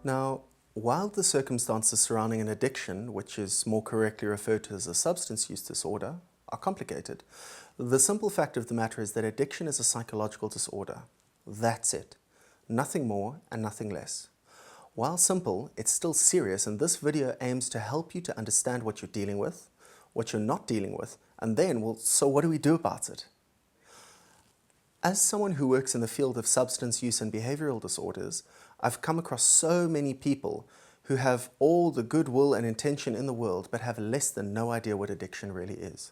Now, while the circumstances surrounding an addiction, which is more correctly referred to as a substance use disorder, are complicated, the simple fact of the matter is that addiction is a psychological disorder. That's it. Nothing more and nothing less. While simple, it's still serious, and this video aims to help you to understand what you're dealing with, what you're not dealing with, and then, well, so what do we do about it? As someone who works in the field of substance use and behavioral disorders, I've come across so many people who have all the goodwill and intention in the world but have less than no idea what addiction really is.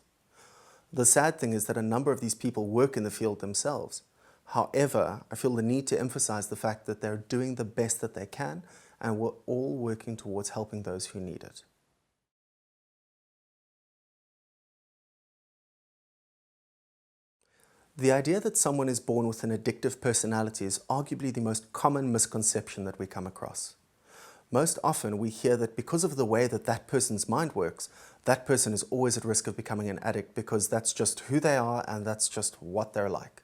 The sad thing is that a number of these people work in the field themselves. However, I feel the need to emphasize the fact that they're doing the best that they can, and we're all working towards helping those who need it. The idea that someone is born with an addictive personality is arguably the most common misconception that we come across. Most often we hear that because of the way that that person's mind works, that person is always at risk of becoming an addict because that's just who they are and that's just what they're like.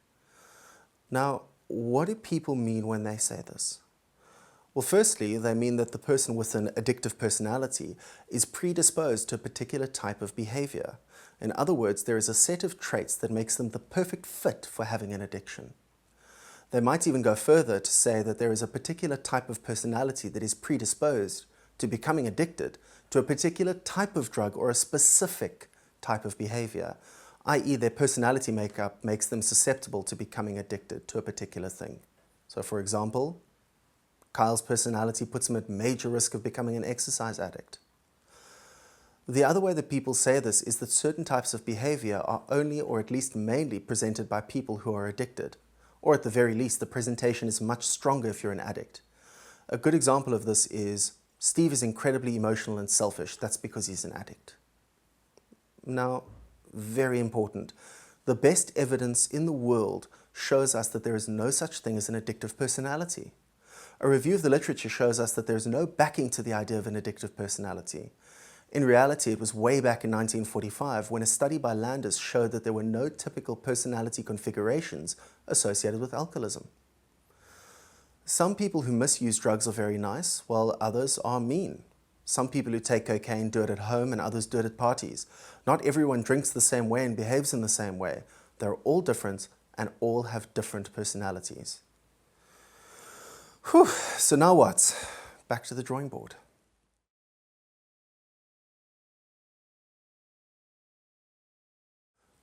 Now, what do people mean when they say this? Well, firstly, they mean that the person with an addictive personality is predisposed to a particular type of behavior. In other words, there is a set of traits that makes them the perfect fit for having an addiction. They might even go further to say that there is a particular type of personality that is predisposed to becoming addicted to a particular type of drug or a specific type of behavior, i.e. their personality makeup makes them susceptible to becoming addicted to a particular thing. So for example, Kyle's personality puts him at major risk of becoming an exercise addict. The other way that people say this is that certain types of behavior are only or at least mainly presented by people who are addicted. Or at the very least, the presentation is much stronger if you're an addict. A good example of this is, Steve is incredibly emotional and selfish. That's because he's an addict. Now, very important, the best evidence in the world shows us that there is no such thing as an addictive personality. A review of the literature shows us that there is no backing to the idea of an addictive personality. In reality, it was way back in 1945 when a study by Landis showed that there were no typical personality configurations associated with alcoholism. Some people who misuse drugs are very nice, while others are mean. Some people who take cocaine do it at home and others do it at parties. Not everyone drinks the same way and behaves in the same way. They're all different and all have different personalities. Whew, so now what? Back to the drawing board.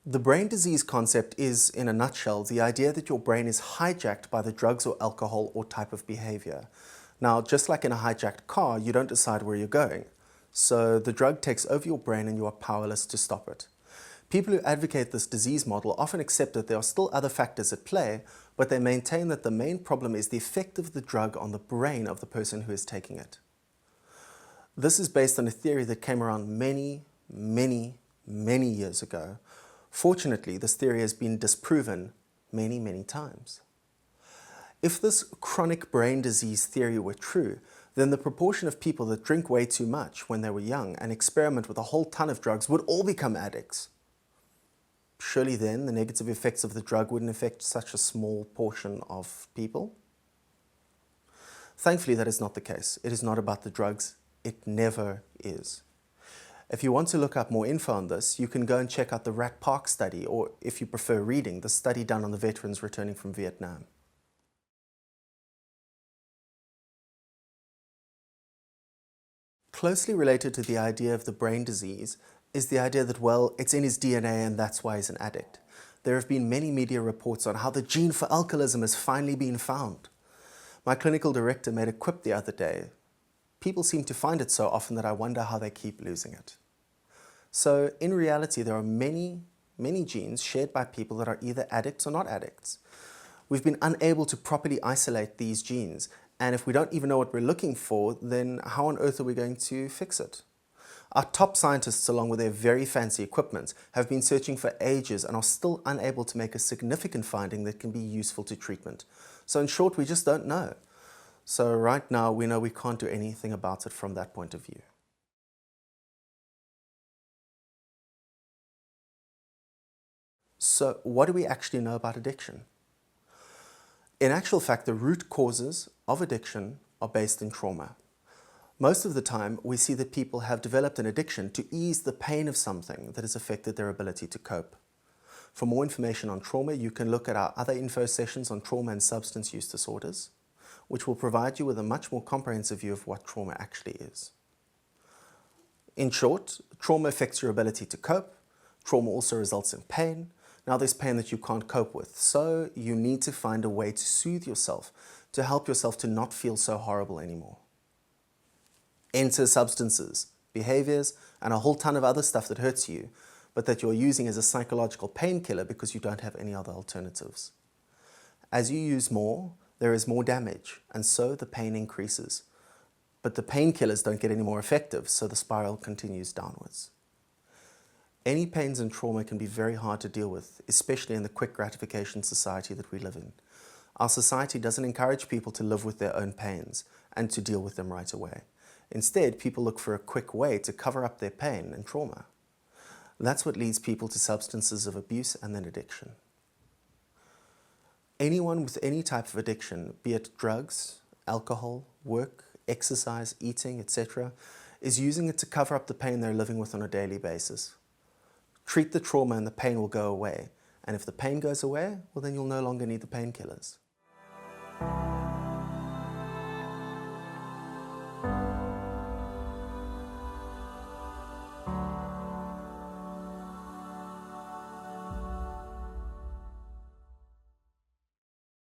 The brain disease concept is, in a nutshell, the idea that your brain is hijacked by the drugs or alcohol or type of behavior. Now, just like in a hijacked car, you don't decide where you're going. So the drug takes over your brain and you are powerless to stop it. People who advocate this disease model often accept that there are still other factors at play, but they maintain that the main problem is the effect of the drug on the brain of the person who is taking it. This is based on a theory that came around many years ago. Fortunately, this theory has been disproven many times. If this chronic brain disease theory were true, then the proportion of people that drink way too much when they were young and experiment with a whole ton of drugs would all become addicts. Surely then the negative effects of the drug wouldn't affect such a small portion of people. Thankfully, that is not the case. It is not about the drugs. It never is. If you want to look up more info on this, you can go and check out the Rat Park study, or if you prefer reading, the study done on the veterans returning from Vietnam. Closely related to the idea of the brain disease is the idea that, well, it's in his DNA and that's why he's an addict. There have been many media reports on how the gene for alcoholism has finally been found. My clinical director made a quip the other day. People seem to find it so often that I wonder how they keep losing it. So in reality, there are many genes shared by people that are either addicts or not addicts. We've been unable to properly isolate these genes, and if we don't even know what we're looking for, then how on earth are we going to fix it? Our top scientists, along with their very fancy equipment, have been searching for ages and are still unable to make a significant finding that can be useful to treatment. So in short, we just don't know. So right now, we know we can't do anything about it from that point of view. So what do we actually know about addiction? In actual fact, the root causes of addiction are based in trauma. Most of the time, we see that people have developed an addiction to ease the pain of something that has affected their ability to cope. For more information on trauma, you can look at our other info sessions on trauma and substance use disorders, which will provide you with a much more comprehensive view of what trauma actually is. In short, trauma affects your ability to cope. Trauma also results in pain. Now there's pain that you can't cope with, so you need to find a way to soothe yourself, to help yourself to not feel so horrible anymore. Enter substances, behaviors, and a whole ton of other stuff that hurts you, but that you're using as a psychological painkiller because you don't have any other alternatives. As you use more, there is more damage, and so the pain increases. But the painkillers don't get any more effective, so the spiral continues downwards. Any pains and trauma can be very hard to deal with, especially in the quick gratification society that we live in. Our society doesn't encourage people to live with their own pains and to deal with them right away. Instead, people look for a quick way to cover up their pain and trauma. That's what leads people to substances of abuse and then addiction. Anyone with any type of addiction, be it drugs, alcohol, work, exercise, eating, etc., is using it to cover up the pain they're living with on a daily basis. Treat the trauma and the pain will go away. And if the pain goes away, well then you'll no longer need the painkillers.